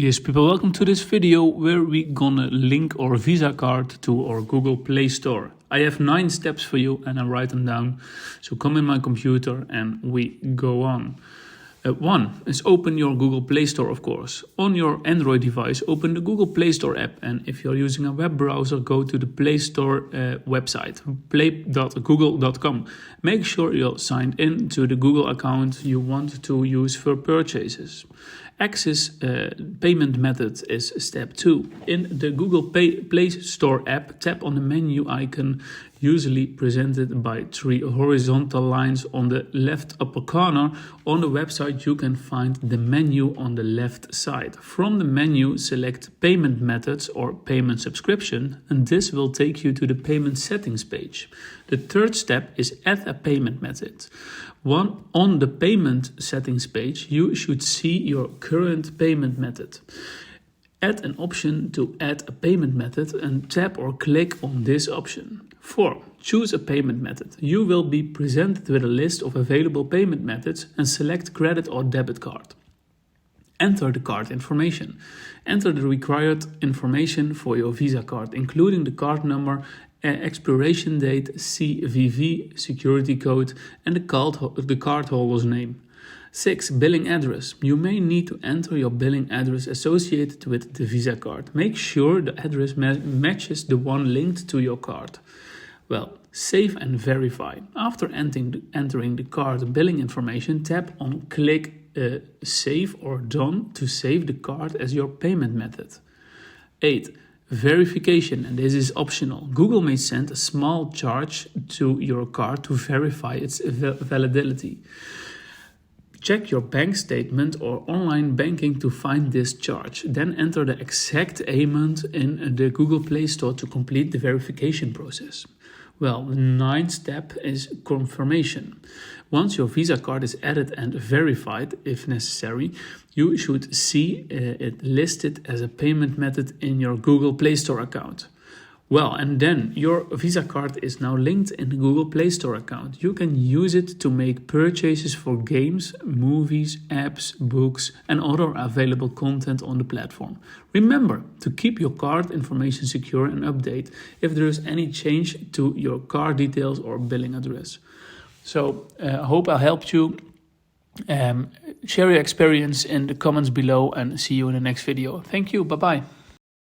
Yes, people, welcome to this video where we gonna link our Visa card to our Google Play Store. I have 9 steps for you and I write them down. So come in my computer and we go on. 1 is open your Google Play Store, of course. On your Android device, open the Google Play Store app. And if you're using a web browser, go to the Play Store website, play.google.com. Make sure you're signed in to the Google account you want to use for purchases. Access payment method is step 2. In the Google Play Store app, tap on the menu icon, usually presented by 3 horizontal lines on the left upper corner. On the website, you can find the menu on the left side. From the menu, select payment methods or payment subscription, and this will take you to the payment settings page. The 3rd step is add a payment method. On the payment settings page, you should see your current payment method. Add an option to add a payment method and tap or click on this option. 4. Choose a payment method. You will be presented with a list of available payment methods and select credit or debit card. Enter the card information. Enter the required information for your Visa card, including the card number, expiration date, CVV, security code, and the cardholder's name. 6. Billing address. You may need to enter your billing address associated with the Visa card. Make sure the address matches the one linked to your card. Well, save and verify. After entering the card billing information, tap on click Save or Done to save the card as your payment method. 8. Verification, and this is optional. Google may send a small charge to your card to verify its validity. Check your bank statement or online banking to find this charge. Then enter the exact amount in the Google Play Store to complete the verification process. Well, the 9th step is confirmation. Once your Visa card is added and verified, if necessary, you should see it listed as a payment method in your Google Play Store account. Well, and then your Visa card is now linked in the Google Play Store account. You can use it to make purchases for games, movies, apps, books, and other available content on the platform. Remember to keep your card information secure and update if there is any change to your card details or billing address. So I hope I helped you. Share your experience in the comments below and see you in the next video. Thank you. Bye-bye.